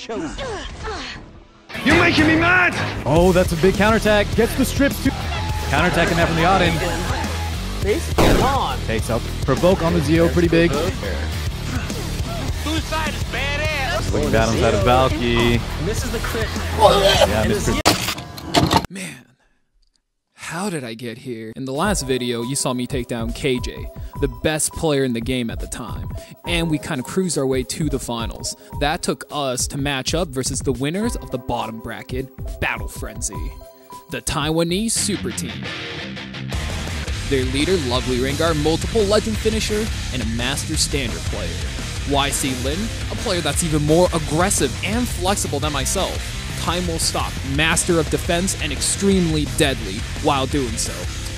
You're making me mad! Oh, that's a big counterattack. Gets the strips too. Counterattacking that from the Auden. Come on. Takes out Provoke on the Zio, pretty big. Whose side is badass? Swing bat on the side of Valky. Misses the crit. Yeah, Mr. Man, how did I get here? In the last video, you saw me take down KJ, the best player in the game at the time, and we kind of cruised our way to the finals. That took us to match up versus the winners of the bottom bracket, Battle Frenzy, the Taiwanese super team. Their leader, Lovely Rengar, multiple legend finisher, and a master standard player. YC Lin, a player that's even more aggressive and flexible than myself. Time Will Stop, master of defense and extremely deadly while doing so.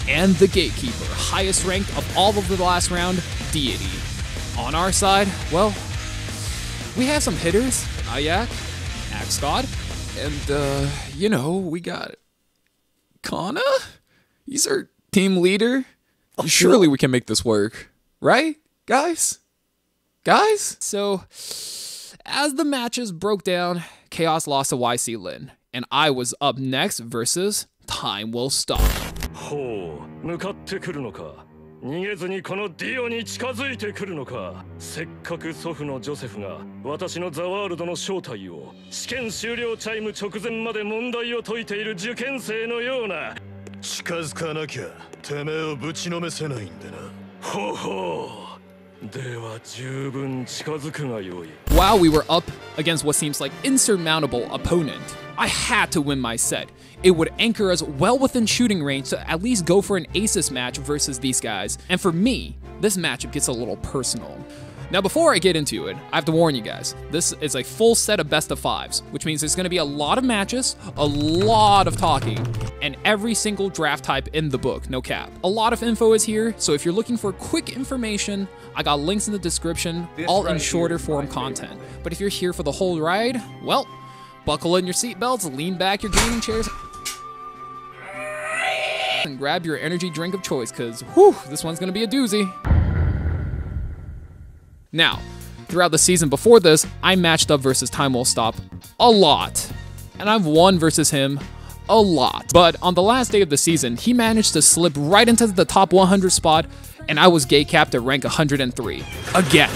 And the Gatekeeper, highest ranked of all of the last round, Deity. On our side, well, we have some hitters, Ayak, Axe God, and you know, we got Kana? He's our team leader. Surely we can make this work, right, guys? So, as the matches broke down, Chaos lost to YC Lin, and I was up next versus Time Will Stop. ほう、向かってくるのか。逃げずにこのディオに近づいてくるのか。せっかく祖父のジョセフが私のザワールドの正体を試験終了チャイム直前まで問題を解いている受験生のような。近づかなきゃてめえをぶちのめせないんでな。ほうほう。 While we were up against what seems like insurmountable opponent, I had to win my set. It would anchor us well within shooting range to at least go for an aces match versus these guys. And for me, this matchup gets a little personal. Now before I get into it, I have to warn you guys, this is a full set of best of fives, which means there's going to be a lot of matches, a lot of talking, and every single draft type in the book, no cap. A lot of info is here, so if you're looking for quick information, I got links in the description, all in shorter form content. But if you're here for the whole ride, well, buckle in your seatbelts, lean back your gaming chairs, and grab your energy drink of choice, because whew, this one's going to be a doozy. Now, throughout the season before this, I matched up versus Time Will Stop a lot, and I've won versus him a lot. But on the last day of the season, he managed to slip right into the top 100 spot, and I was gate capped at rank 103, again.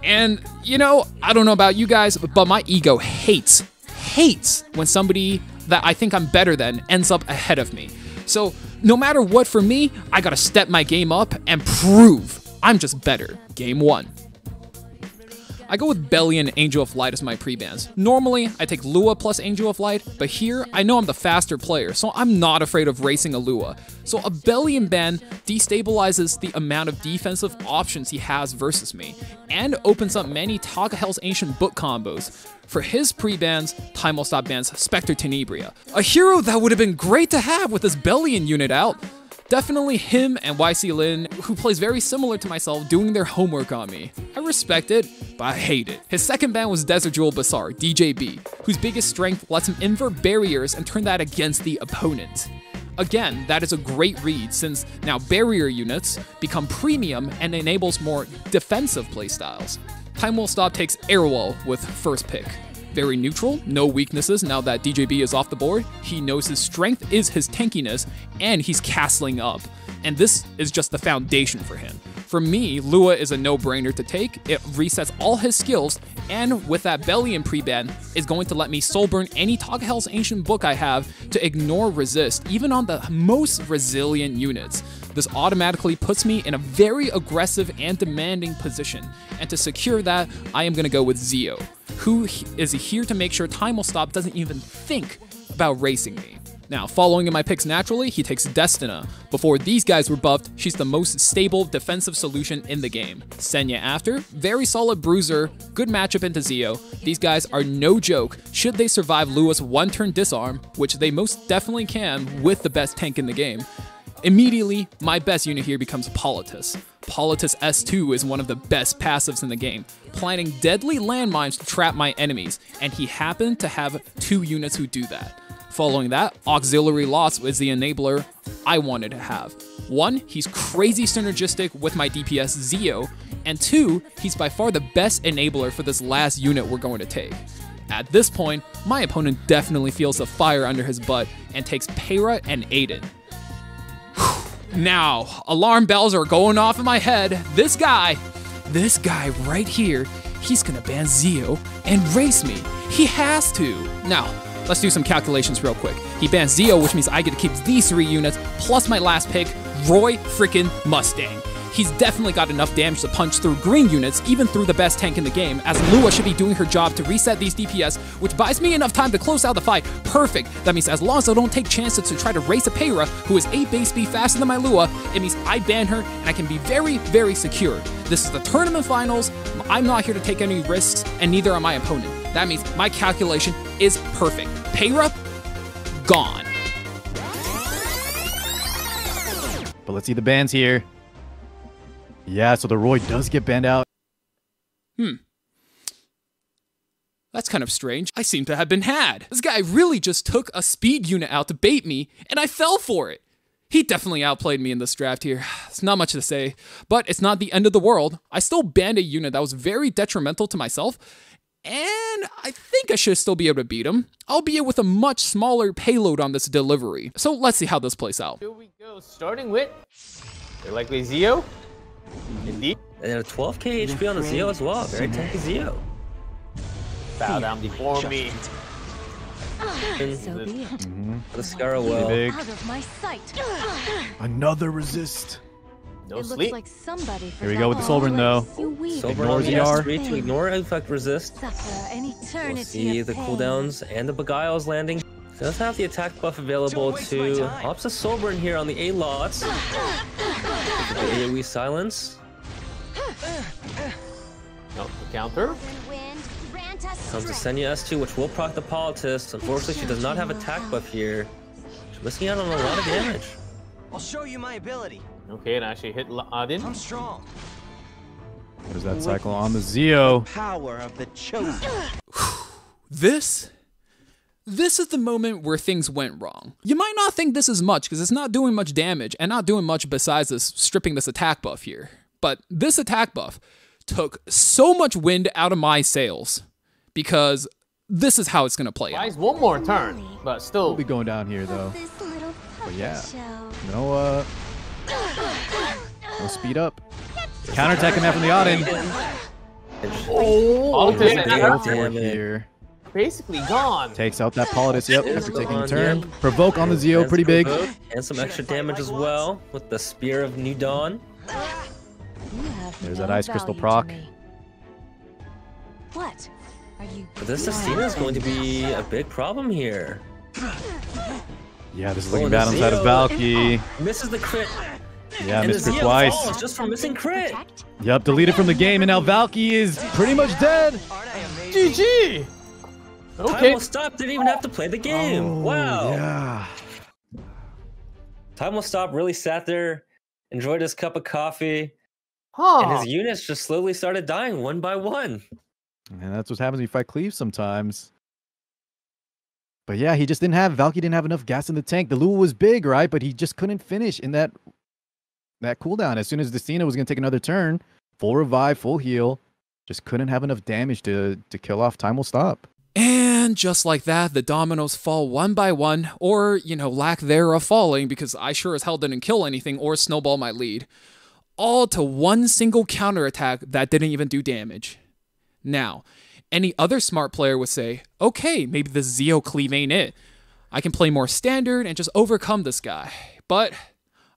And, you know, I don't know about you guys, but my ego hates when somebody that I think I'm better than ends up ahead of me. So, no matter what for me, I gotta step my game up and prove I'm just better. Game 1. I go with Belly and Angel of Light as my pre-bans. Normally, I take Lua plus Angel of Light, but here, I know I'm the faster player, so I'm not afraid of racing a Lua. So a Bellion ban destabilizes the amount of defensive options he has versus me, and opens up many Takahell's Ancient Book combos. For his pre-bans, Time Will Stop bans Spectre Tenebria, a hero that would have been great to have with this Bellion unit out. Definitely him and YC Lin, who plays very similar to myself, doing their homework on me. I respect it, but I hate it. His second ban was Desert Jewel Bazaar, DJB, whose biggest strength lets him invert barriers and turn that against the opponent. Again, that is a great read since now barrier units become premium and enables more defensive playstyles. Time Will Stop takes Airwall with first pick. Very neutral, no weaknesses now that DJB is off the board. He knows his strength is his tankiness, and he's castling up. And this is just the foundation for him. For me, Lua is a no-brainer to take. It resets all his skills, and with that Bellion pre-ban, is going to let me soulburn any Takahell's Ancient Book I have to ignore resist, even on the most resilient units. This automatically puts me in a very aggressive and demanding position, and to secure that, I am going to go with Zio, who is here to make sure Time Will Stop doesn't even think about racing me. Now, following in my picks naturally, he takes Destina. Before these guys were buffed, she's the most stable defensive solution in the game. Senya after, very solid bruiser, good matchup into Zio. These guys are no joke should they survive Lua's one-turn disarm, which they most definitely can with the best tank in the game. Immediately, my best unit here becomes Politis. Politis S2 is one of the best passives in the game, planting deadly landmines to trap my enemies, and he happened to have 2 units who do that. Following that, Auxiliary Loss is the enabler I wanted to have. 1, he's crazy synergistic with my DPS Zio, and 2, he's by far the best enabler for this last unit we're going to take. At this point, my opponent definitely feels the fire under his butt and takes Peira and Aiden. Now, alarm bells are going off in my head. This guy right here, he's gonna ban Zio and race me. He has to. Now, let's do some calculations real quick. He bans Zio, which means I get to keep these 3 units, plus my last pick, Roy freaking Mustang. He's definitely got enough damage to punch through green units, even through the best tank in the game, as Lua should be doing her job to reset these DPS, which buys me enough time to close out the fight. Perfect. That means as long as I don't take chances to try to race a Peira, who is 8 base speed faster than my Lua, it means I ban her and I can be very, very secure. This is the tournament finals. I'm not here to take any risks, and neither are my opponent. That means my calculation is perfect. Peira, gone. But let's see the bans here. Yeah, so the Roy does get banned out. That's kind of strange. I seem to have been had. This guy really just took a speed unit out to bait me, and I fell for it. He definitely outplayed me in this draft here. It's not much to say, but it's not the end of the world. I still banned a unit that was very detrimental to myself, and I think I should still be able to beat him, albeit with a much smaller payload on this delivery. So let's see how this plays out. Here we go, starting with, they're likely Zio. Indeed. And a 12k HP on the Zio as well. Very tanky Zio. Bow down before me. So be it. The Scarra well. Big. Out of my sight. Another resist. No It sleep. looks like somebody Here we go with the Soulburn though. Sober on the S3 to ignore Infect Resist. We'll see the cooldowns and the Beguile's landing. Does have the attack buff available to ops a Soulburn here on the A-Lots. The AoE silence. No, the counter. Comes to Senya S2, which will proc the Politist. Unfortunately, she does not have attack buff here. She's missing out on a lot of damage. I'll show you my ability. Okay, and actually hit Adin. I'm strong. There's that cycle on the Zio. Power of the chosen. This is the moment where things went wrong. You might not think this is much because it's not doing much damage and not doing much besides this stripping this attack buff here. But this attack buff took so much wind out of my sails because this is how it's going to play out. Guys, one more turn, but still. We'll be going down here though. But yeah, no speed up. Counterattack him out from the Odin. Oh, Damage here. basically gone. Takes out that Politist, yep, after taking a turn. Provoke on the Zio, pretty big. And some extra damage as well with the Spear of New Dawn. There's that Ice Crystal proc. What? Are you? But this Astina is going to be a big problem here. Yeah, this is looking bad on the side of Valky. Misses the crit. Yeah, And missed the it Zio twice. falls just for missing crit. Yep, deleted from the game, and now Valky is pretty much dead. GG. Time Okay. will stop. Didn't even have to play the game. Wow. Yeah. Time will stop. Really sat there, enjoyed his cup of coffee, Huh. and his units just slowly started dying one by one. And that's what happens when you fight Cleave sometimes. But yeah, he just didn't have, Valky didn't have enough gas in the tank. The Lua was big, right? But he just couldn't finish in that cooldown. As soon as Destina was going to take another turn, full revive, full heal, just couldn't have enough damage to kill off. Time will stop. And just like that, the dominoes fall one by one, or, you know, lack thereof falling, because I sure as hell didn't kill anything or snowball my lead. All to one single counterattack that didn't even do damage. Now, any other smart player would say, okay, maybe the Zio Cleave ain't it. I can play more standard and just overcome this guy. But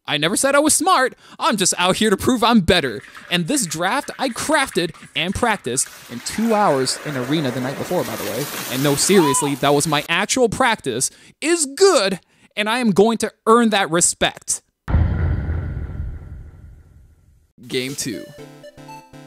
I never said I was smart. I'm just out here to prove I'm better. And this draft I crafted and practiced in 2 hours in arena the night before, by the way. And no, seriously, that was my actual practice, is good, and I am going to earn that respect. Game 2.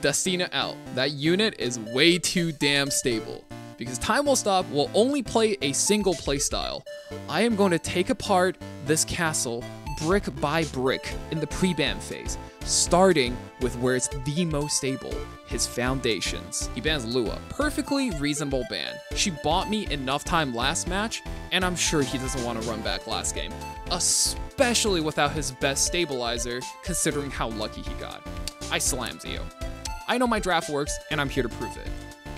Destina out. That unit is way too damn stable. Because Time Will Stop will only play a single playstyle. I am going to take apart this castle brick by brick in the pre-ban phase, starting with where it's the most stable, his foundations. He bans Lua, perfectly reasonable ban. She bought me enough time last match, and I'm sure he doesn't want to run back last game, especially without his best stabilizer, considering how lucky he got. I slam Zio. I know my draft works, and I'm here to prove it.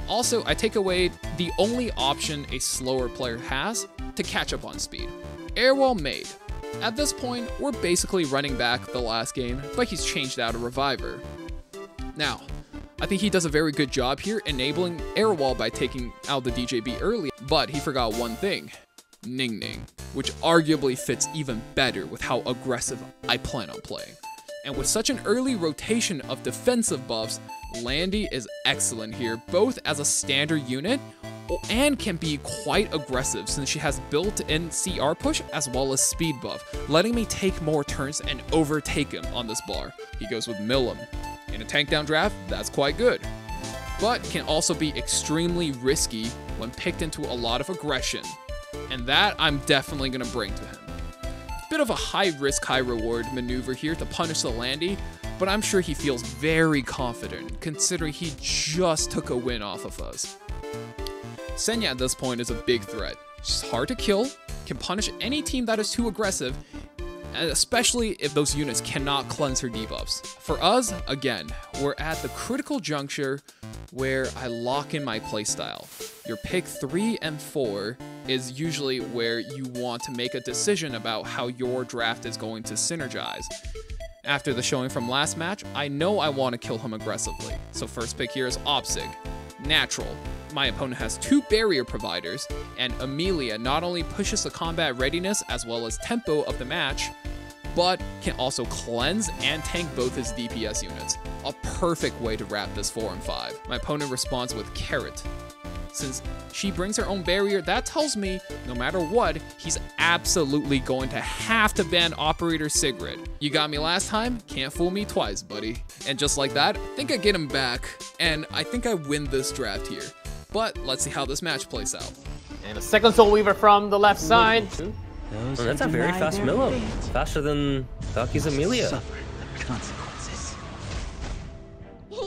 Also, I take away the only option a slower player has to catch up on speed. Airwall made. At this point, we're basically running back the last game, but he's changed out a reviver. Now, I think he does a very good job here enabling Airwall by taking out the DJB early, but he forgot one thing, Ning Ning, which arguably fits even better with how aggressive I plan on playing. And with such an early rotation of defensive buffs, Landy is excellent here, both as a standard unit and can be quite aggressive since she has built-in CR push as well as speed buff, letting me take more turns and overtake him on this bar. He goes with Millim. In a tank down draft, that's quite good, but can also be extremely risky when picked into a lot of aggression, and that I'm definitely going to bring to him. Bit of a high risk, high reward maneuver here to punish the Landy, but I'm sure he feels very confident considering he just took a win off of us. Senya at this point is a big threat. She's hard to kill, can punish any team that is too aggressive, and especially if those units cannot cleanse her debuffs. For us, again, we're at the critical juncture where I lock in my playstyle. Your pick 3 and 4 is usually where you want to make a decision about how your draft is going to synergize. After the showing from last match, I know I want to kill him aggressively, so first pick here is Opsig. Natural. My opponent has 2 barrier providers, and Amelia not only pushes the combat readiness as well as tempo of the match, but can also cleanse and tank both his DPS units. A perfect way to wrap this 4 and 5. My opponent responds with Carrot. Since she brings her own barrier, that tells me no matter what, he's absolutely going to have to ban Operator Sigrid. You got me last time, can't fool me twice, buddy. And just like that, I think I get him back, and I think I win this draft here. But let's see how this match plays out. And a second Soul Weaver from the left side. Oh, that's a very fast Millim. Faster than Valky's Amelia.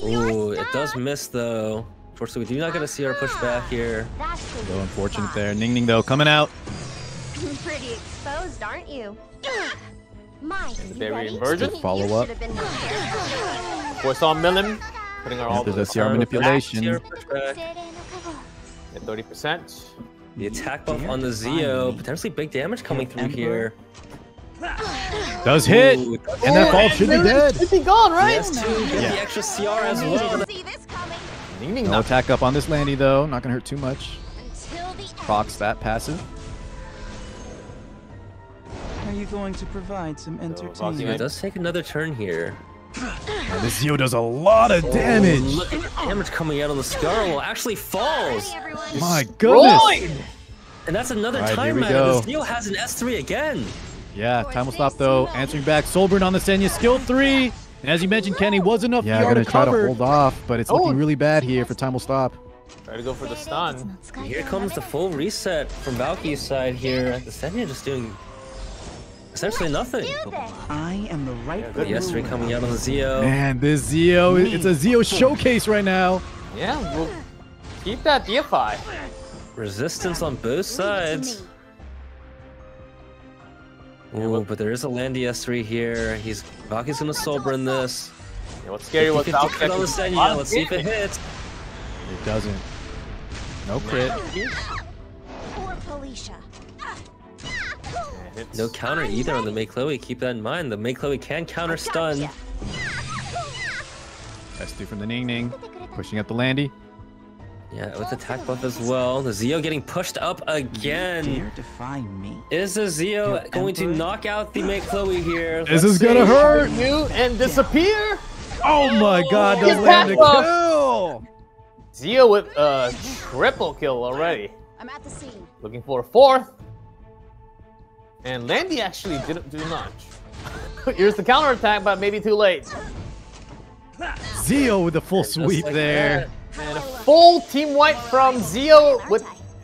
Ooh, it does miss though. Unfortunately, we do not get to see our push back here. So unfortunate there. Ning Ning though, coming out. Pretty exposed, aren't you? Mike, And the barrier inversion. Follow up. Force on Millim. Putting her all There's a CR manipulation. CR pushback. at 30%. The attack buff on the Zio. Potentially big damage coming through here. Does hit! Ooh, And that ball should be dead. Should be gone, right? Yes, to get the extra CR as well. No attack up on this Landy though. Not gonna hurt too much. Procs that passive. Are you going to provide some entertainment? It does take another turn here. And this Zio does a lot of damage. Look at the damage coming out on the Scar. Well, actually falls. My goodness. And that's another All right, here time we matter. go. The Zio has an S3 again. Yeah, time will stop though. Answering back, Soulburn on the Senya, skill 3. And as you mentioned, Kenny, was enough Yeah, PR gonna to try to cover. hold off, but it's looking really bad here for time will stop. Try to go for the stun. Here comes the full reset from Valky's side here. The Senya just doing essentially nothing. I am the right The S3 coming out on the Zio. Man, this Zio, it's a Zio showcase right now. Yeah, we'll keep that DFI. Resistance on both sides. Ooh, but there is a Landy S3 here. Valky's gonna Soulburn this. Yeah, what's scary was Valky on the Senya. Let's see if it hits. It doesn't. No crit. No counter either on the Mei Chloe. Keep that in mind. The Mei Chloe can counter stun. S2 from the Ning Ning. Pushing up the Landy. Yeah, with attack buff as well. The Zio getting pushed up again. Dare defy me? Is the Zio going to knock out the Mei Chloe here? This is gonna hurt. Mute and disappear. Oh my god, does land a kill. Zio with a triple kill already. I'm at the scene. Looking for a fourth. And Landy actually didn't do much. Here's the counterattack, but maybe too late. Zio with the full sweep like there. And a full team wipe from Zio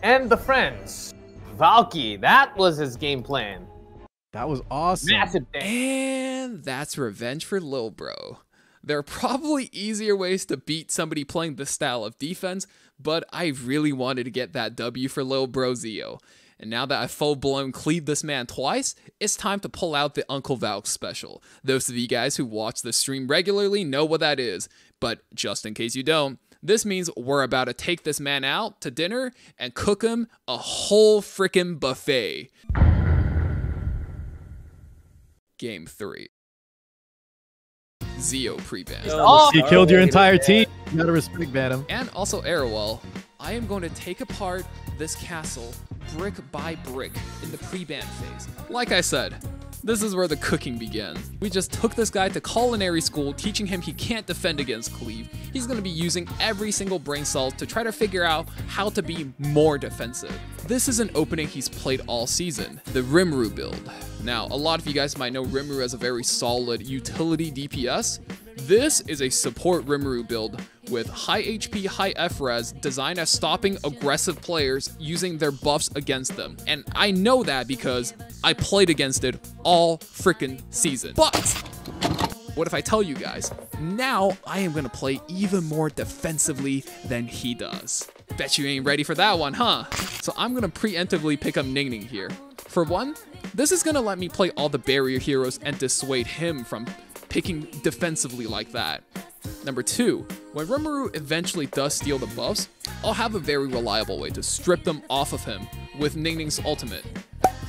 and the friends. Valky, that was his game plan. That was awesome. Massive damage. And that's revenge for Lil Bro. There are probably easier ways to beat somebody playing this style of defense, but I really wanted to get that W for Lil Bro Zio. And now that I've full-blown cleaved this man twice, it's time to pull out the Uncle Valk special. Those of you guys who watch the stream regularly know what that is, but just in case you don't, This means we're about to take this man out to dinner and cook him a whole freaking buffet. Game 3. Zio pre-ban. He killed your entire team. You gotta respect him. And also Arrowell, I am going to take apart this castle brick by brick in the pre-ban phase. Like I said, this is where the cooking began. We just took this guy to culinary school, teaching him he can't defend against cleave. He's gonna be using every single brain cell to try to figure out how to be more defensive. This is an opening he's played all season, the Rimuru build. Now, a lot of you guys might know Rimuru as a very solid utility DPS. This is a support Rimuru build with high HP, high F-res, designed as stopping aggressive players using their buffs against them. And I know that because I played against it all freaking season. But what if I tell you guys, now I am gonna play even more defensively than he does. Bet you ain't ready for that one, huh? So I'm gonna preemptively pick up Ning Ning here. For one, this is gonna let me play all the barrier heroes and dissuade him from picking defensively like that. Number 2, when Rimuru eventually does steal the buffs, I'll have a very reliable way to strip them off of him with Ning Ning's ultimate.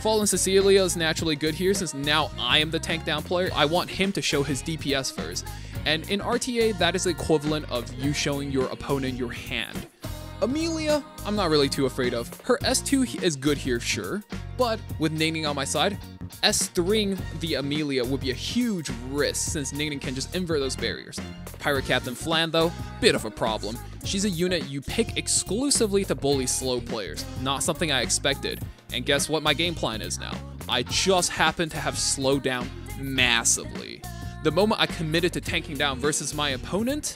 Fallen Cecilia is naturally good here since now I am the tank down player. I want him to show his DPS first. And in RTA, that is the equivalent of you showing your opponent your hand. Amelia, I'm not really too afraid of. Her S2 is good here, sure, but with Ning Ning on my side, S3ing the Amelia would be a huge risk since Ning Ning can just invert those barriers. Pirate Captain Flan though, bit of a problem. She's a unit you pick exclusively to bully slow players, not something I expected. And guess what my game plan is now? I just happen to have slowed down massively. The moment I committed to tanking down versus my opponent,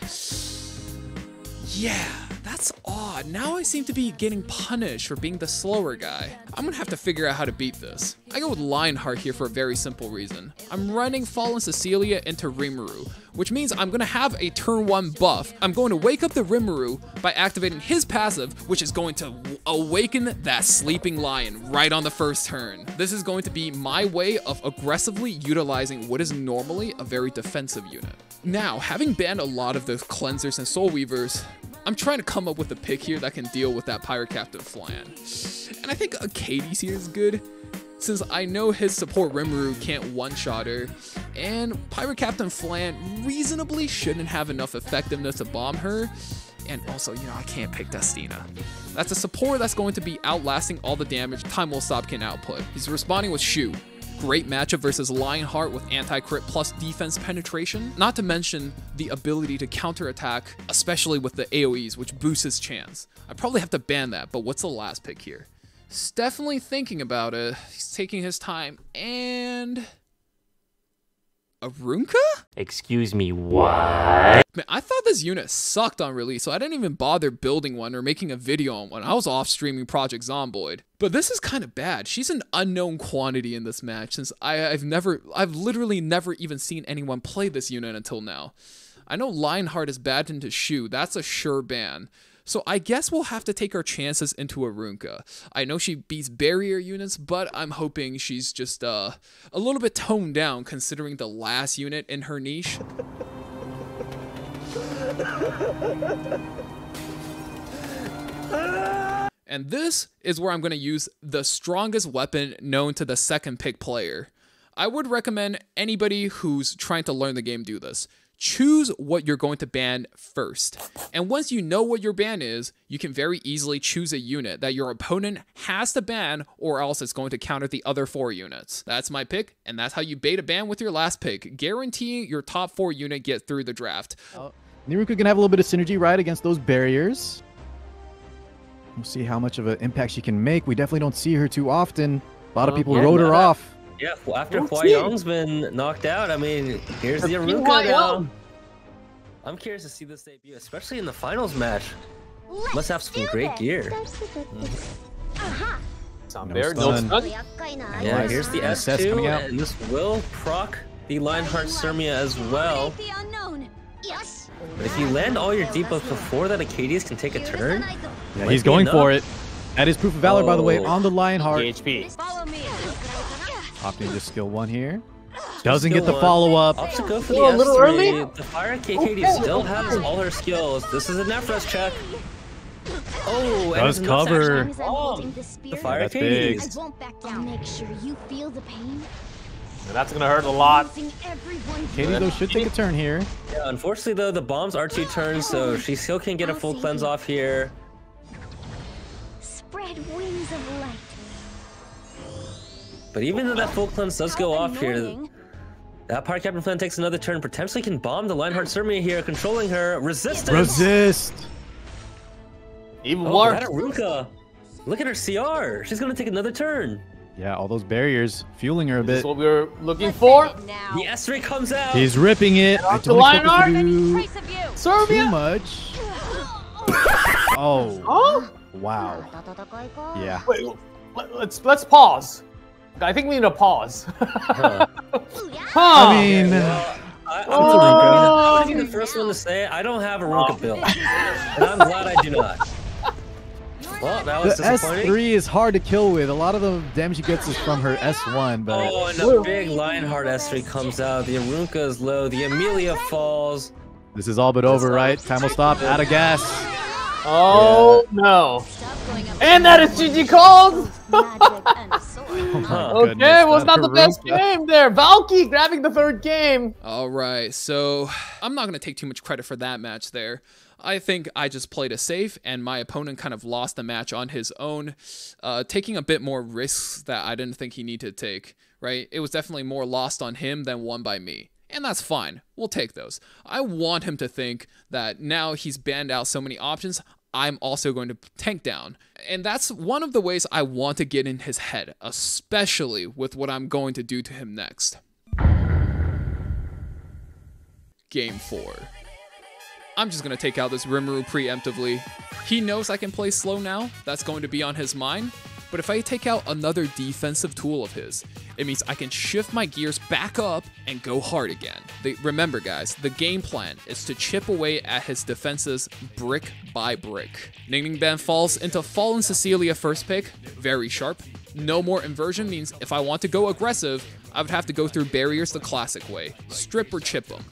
yeah, that's odd. Now I seem to be getting punished for being the slower guy. I'm gonna have to figure out how to beat this. I go with Lionheart here for a very simple reason. I'm running Fallen Cecilia into Rimuru, which means I'm gonna have a turn 1 buff. I'm going to wake up the Rimuru by activating his passive, which is going to awaken that sleeping lion right on the first turn. This is going to be my way of aggressively utilizing what is normally a very defensive unit. Now, having banned a lot of the cleansers and soul weavers, I'm trying to come up with a pick here that can deal with that Pirate Captain Flan. And I think Acades here is good, since I know his support Rimuru can't one-shot her, and Pirate Captain Flan reasonably shouldn't have enough effectiveness to bomb her, and also, you know, I can't pick Destina. That's a support that's going to be outlasting all the damage Time Will Stop can output. He's responding with Shu. Great matchup versus Lionheart with anti-crit plus defense penetration, not to mention the ability to counterattack, especially with the AoEs, which boosts his chance. I probably have to ban that, but what's the last pick here? He's definitely thinking about it. He's taking his time, and Arunka? Excuse me, what? Man, I thought this unit sucked on release, so I didn't even bother building one or making a video on one. I was off streaming Project Zomboid. But this is kind of bad. She's an unknown quantity in this match since I've literally never even seen anyone play this unit until now. I know Lionheart is bad into Shu. That's a sure ban. So I guess we'll have to take our chances into Arunka. I know she beats barrier units, but I'm hoping she's just a little bit toned down considering the last unit in her niche. And this is where I'm going to use the strongest weapon known to the second pick player. I would recommend anybody who's trying to learn the game do this. Choose what you're going to ban first. And once you know what your ban is, you can very easily choose a unit that your opponent has to ban or else it's going to counter the other 4 units. That's my pick, and that's how you bait a ban with your last pick, guaranteeing your top 4 unit get through the draft. Niruka can have a little bit of synergy, right, against those barriers. We'll see how much of an impact she can make. We definitely don't see her too often. A lot of people wrote her off. Yeah, well, after Hua Yong's been knocked out, I mean, here's the Arunka now. I'm curious to see this debut, especially in the finals match. Must have some great gear. Yeah, here's the S2, and this will proc the Lionheart Sermia as well. But if you land all your debuffs before that, Acades can take a turn. Yeah, he's going for it. That is proof of valor, by the way, on the Lionheart. HP. Opting to skill 1 here. Doesn't get the follow-up. Opposite go for the Oh, a little S3. early? The Fire KKD still has all her skills. This is a Nefros check. Oh, and Does it's cover. The Fire That's big. KKD. I won't back down. Make sure you feel the pain. That's gonna hurt a lot. Katie, though, should take a turn here. Yeah, unfortunately, though, the bombs are 2 turns, so she still can get a full cleanse off here. Spread wings of light. But even though that full cleanse does go off here, that Pirate Captain Flynn takes another turn, potentially can bomb the Lionheart Surmia here, controlling her. Resistance! Resist! Even Oh, worse. that Aruka. Look at her CR. She's gonna take another turn. Yeah, all those barriers fueling her a This is bit. what we were looking for. The S3 comes out. He's ripping it. I the don't expect Lionheart. him to do too Serbia. much. Oh. Huh? Wow. Yeah. Wait, let's pause. I think we need to pause. Huh. I mean, I would be the first one to say I don't have a Aruka build, and I'm glad I do not. Well, that was the disappointing. S3 is hard to kill with. A lot of the damage she gets is from her S1, but Oh, and the big Lionheart S3 comes out. The Aruka is low. The Amelia falls. this is all but over, right? Time will stop. Out of gas. Oh no. And that is GG called. Oh, Okay, goodness, was not the best Aruka. game there. Valky grabbing the 3rd game. All right, so I'm not going to take too much credit for that match there. I think I just played it safe, and my opponent kind of lost the match on his own, taking a bit more risks that I didn't think he needed to take, right? It was definitely more lost on him than won by me. And that's fine. We'll take those. I want him to think that now he's banned out so many options, I'm also going to tank down. And that's one of the ways I want to get in his head, especially with what I'm going to do to him next. Game 4. I'm just going to take out this Rimuru preemptively. He knows I can play slow now. That's going to be on his mind. But if I take out another defensive tool of his, it means I can shift my gears back up and go hard again. Remember guys, the game plan is to chip away at his defenses brick by brick. Ning Ning Ban falls into Fallen Cecilia first pick, very sharp. No more inversion means if I want to go aggressive, I would have to go through barriers the classic way, strip or chip them.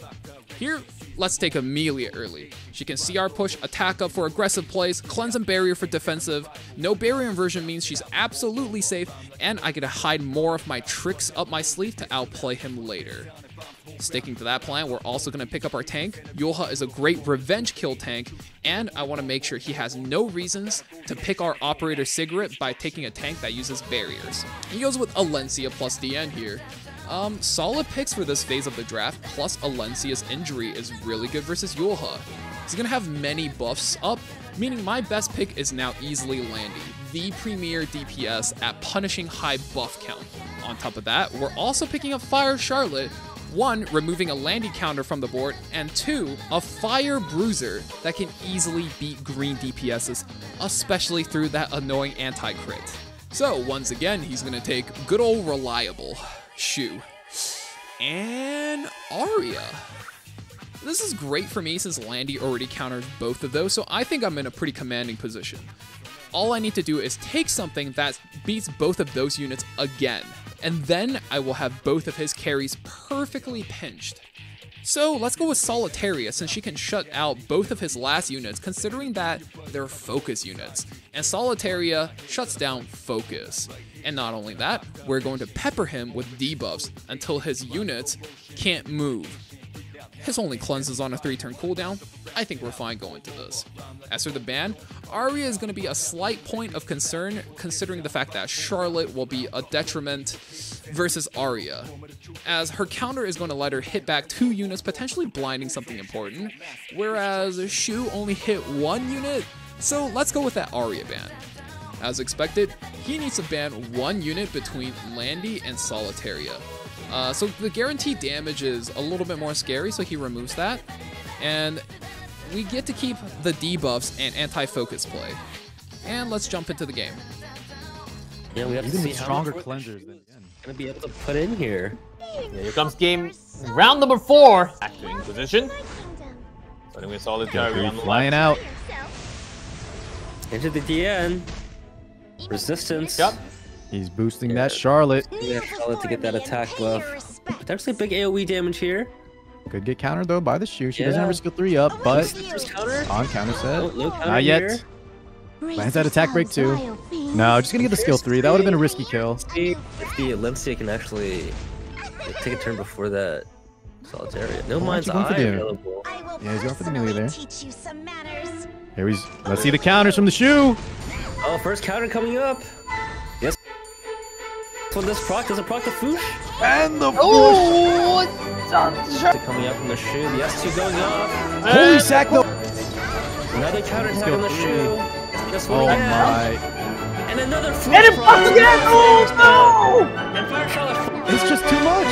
Here, let's take Amelia early. She can CR push, attack up for aggressive plays, cleanse and barrier for defensive. No barrier inversion means she's absolutely safe, and I get to hide more of my tricks up my sleeve to outplay him later. Sticking to that plan, we're also going to pick up our tank. Yulha is a great revenge kill tank, and I want to make sure he has no reasons to pick our Operator Cigarette by taking a tank that uses barriers. He goes with Alencia plus DN here. Solid picks for this phase of the draft, plus Alencia's injury is really good versus Yulha. He's going to have many buffs up, meaning my best pick is now easily Landy, the premier DPS at punishing high buff count. On top of that, we're also picking up Fire Charlotte, 1, removing a Landy counter from the board, and 2, a Fire Bruiser that can easily beat green DPSs, especially through that annoying anti-crit. So once again, he's going to take good old Reliable, Shu, and Arya. This is great for me since Landy already counters both of those, so I think I'm in a pretty commanding position. All I need to do is take something that beats both of those units again, and then I will have both of his carries perfectly pinched. So let's go with Solitaria since she can shut out both of his last units considering that they're focus units, and Solitaria shuts down focus. And not only that, we're going to pepper him with debuffs until his units can't move. His only cleanse is on a 3-turn cooldown. I think we're fine going to this. As for the ban, Arya is going to be a slight point of concern considering the fact that Charlotte will be a detriment versus Arya, as her counter is going to let her hit back 2 units, potentially blinding something important, whereas Shu only hit 1 unit, so let's go with that Arya ban. As expected, he needs to ban 1 unit between Landy and Solitaria. So the guaranteed damage is a little bit more scary, so he removes that. And we get to keep the debuffs and anti-focus play. And let's jump into the game. Yeah, we have to Even see with how stronger much cleansers than gonna be able to put in here. Yeah, here comes game round number 4. Acting position. Starting with Solitaria on the flying left. out. Into the DN. Resistance. Yep. He's boosting that Charlotte. We have Charlotte to get that attack buff. Potentially big AoE damage here. Could get countered though by the shoe. She doesn't Yeah. have her skill 3 up, but Counter? on counter set. No counter Not yet. here. Lands that attack break too. No, just gonna get the skill 3. That would have been a risky kill. See if the Olympia can actually take a turn before that Solitaria. No Why aren't mind's you going for eye the- available. Yeah, he's going for the melee there. Teach you some manners. Here he's. Let's see the counters from the shoe. Oh, first counter coming up. Yes. So this proc doesn't proc the Foosh. And the Oh! Coming up from the shoe. The S2 going off. holy sack though. Another counter attack go on the through. shoe. This one Oh again. my. And another Foosh. And it procs again! Oh And Fire Shot. It's just too much.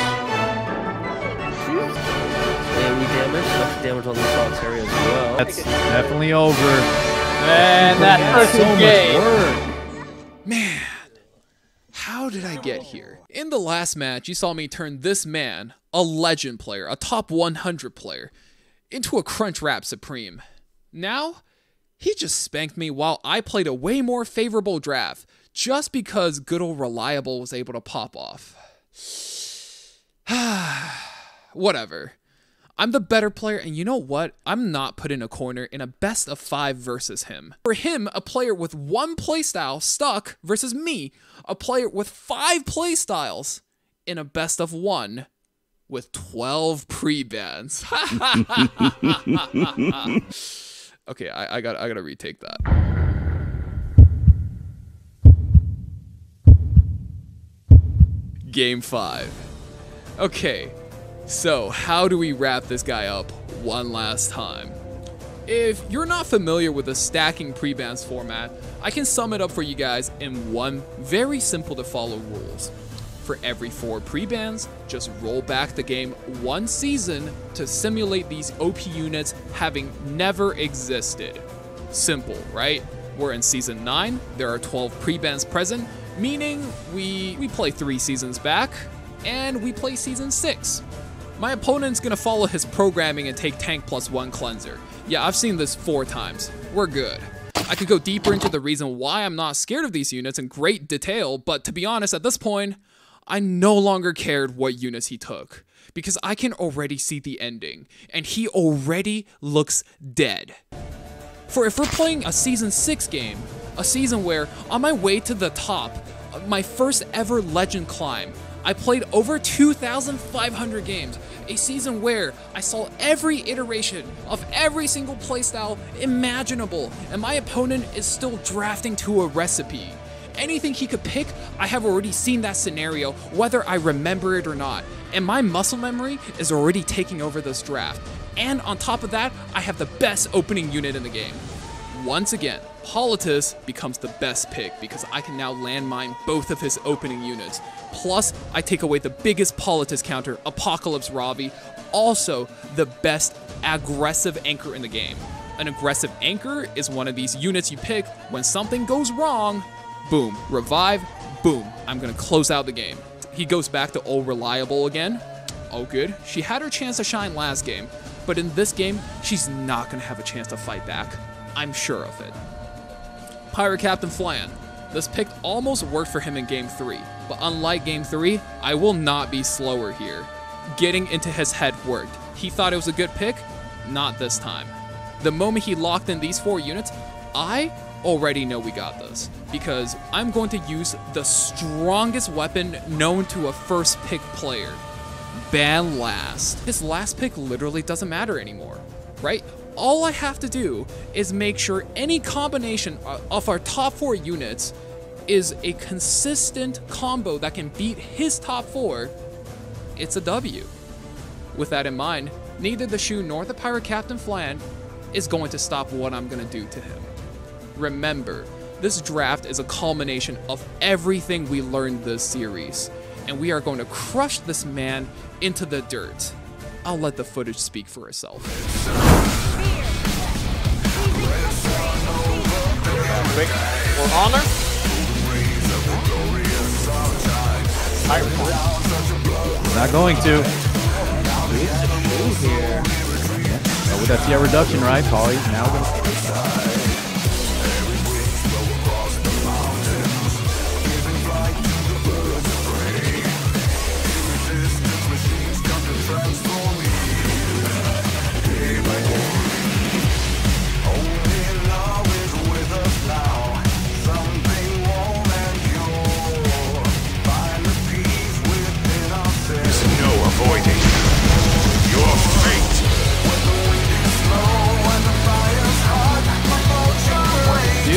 AoE damage. Much damage on the Solitaria as well. That's definitely over. Man, that first So much game. work. Man, how did I get here? In the last match, you saw me turn this man, a legend player, a top 100 player, into a Crunchwrap Supreme. Now, he just spanked me while I played a way more favorable draft, just because good old Reliable was able to pop off. Whatever. I'm the better player, and you know what? I'm not put in a corner in a best of 5 versus him. For him, a player with 1 playstyle stuck versus me, a player with 5 playstyles in a best of 1 with 12 pre-bans. Okay, I gotta retake that. Game 5. Okay. So, how do we wrap this guy up one last time? If you're not familiar with the stacking pre-bans format, I can sum it up for you guys in one very simple to follow rules. For every 4 pre-bans, just roll back the game 1 season to simulate these OP units having never existed. Simple, right? We're in season 9, there are 12 pre-bans present, meaning we play 3 seasons back, and we play season 6. My opponent's gonna follow his programming and take tank +1 cleanser. Yeah, I've seen this 4 times. We're good. I could go deeper into the reason why I'm not scared of these units in great detail, but to be honest, at this point, I no longer cared what units he took, because I can already see the ending, and he already looks dead. For if we're playing a season 6 game, a season where, on my way to the top, my first ever legend climb, I played over 2,500 games, a season where I saw every iteration of every single playstyle imaginable, and my opponent is still drafting to a recipe. Anything he could pick, I have already seen that scenario, whether I remember it or not, and my muscle memory is already taking over this draft. And on top of that, I have the best opening unit in the game. Once again, Politis becomes the best pick because I can now landmine both of his opening units. Plus, I take away the biggest Politis counter, Apocalypse Ravi, also the best aggressive anchor in the game. An aggressive anchor is one of these units you pick when something goes wrong. Boom, revive, boom, I'm gonna close out the game. He goes back to old Reliable again. Oh good, she had her chance to shine last game, but in this game, she's not gonna have a chance to fight back. I'm sure of it. Pirate Captain Flan. This pick almost worked for him in game 3, but unlike game 3, I will not be slower here. Getting into his head worked. He thought it was a good pick, not this time. The moment he locked in these 4 units, I already know we got this, because I'm going to use the strongest weapon known to a first pick player. Ban last. His last pick literally doesn't matter anymore, right? All I have to do is make sure any combination of our top 4 units is a consistent combo that can beat his top 4. It's a W. With that in mind, neither the shoe nor the Pirate Captain Flan is going to stop what I'm going to do to him. Remember, this draft is a culmination of everything we learned this series, and we are going to crush this man into the dirt. I'll let the footage speak for itself. Quick for honor. Not going to. But with that TR reduction, right? Polly's now going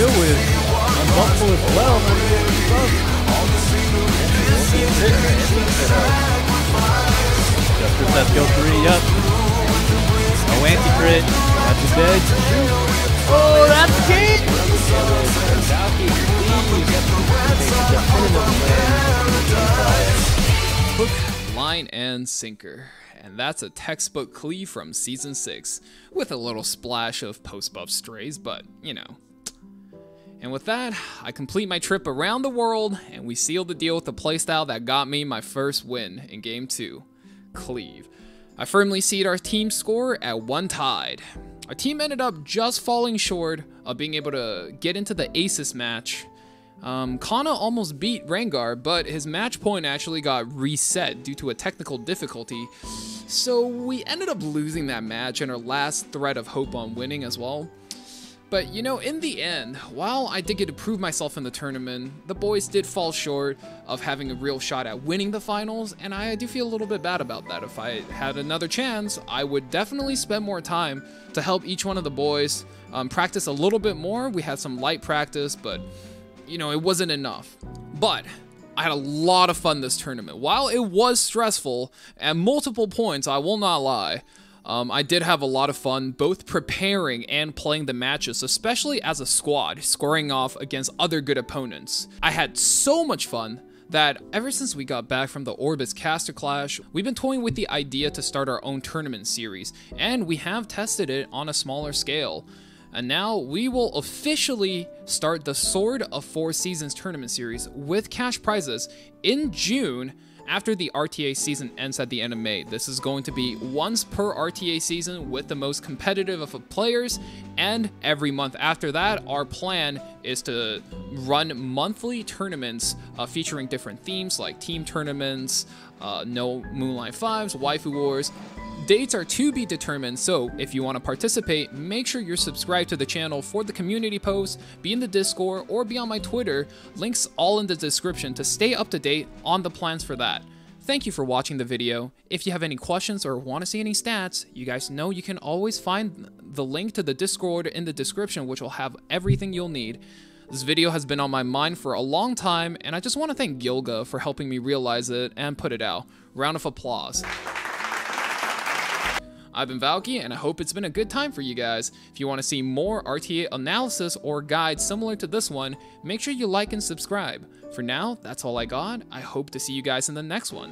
deal with unbuffable as well. Just for that skill 3, yep. No anti-crit. That's his dead. Oh, that's key! Hook, line, and sinker. And that's a textbook cleave from Season 6, with a little splash of post-buff strays, but, you know. And with that, I complete my trip around the world, and we seal the deal with the playstyle that got me my first win in Game 2, Cleave. I firmly seed our team score at 1 tied. Our team ended up just falling short of being able to get into the Aces match. Kana almost beat Rengar, but his match point actually got reset due to a technical difficulty. So we ended up losing that match and our last thread of hope on winning as well. But you know, in the end, while I did get to prove myself in the tournament, the boys did fall short of having a real shot at winning the finals, and I do feel a little bit bad about that. If I had another chance, I would definitely spend more time to help each one of the boys practice a little bit more. We had some light practice, but you know, it wasn't enough. But I had a lot of fun this tournament. While it was stressful at multiple points, I will not lie, I did have a lot of fun both preparing and playing the matches, especially as a squad, scoring off against other good opponents. I had so much fun that ever since we got back from the Orbis Caster Clash, we've been toying with the idea to start our own tournament series, and we have tested it on a smaller scale. And now we will officially start the Sword of 4 Seasons tournament series with cash prizes in June after the RTA season ends at the end of May. This is going to be once per RTA season with the most competitive of players, and every month after that, our plan is to run monthly tournaments featuring different themes like team tournaments, no Moonlight 5s, Waifu Wars. Dates are to be determined, so if you want to participate, make sure you're subscribed to the channel for the community posts, be in the Discord, or be on my Twitter. Links all in the description to stay up to date on the plans for that. Thank you for watching the video. If you have any questions or want to see any stats, you guys know you can always find the link to the Discord in the description, which will have everything you'll need. This video has been on my mind for a long time, and I just want to thank Gilga for helping me realize it and put it out. Round of applause. I've been Valky, and I hope it's been a good time for you guys. If you want to see more RTA analysis or guides similar to this one, make sure you like and subscribe. For now, that's all I got. I hope to see you guys in the next one.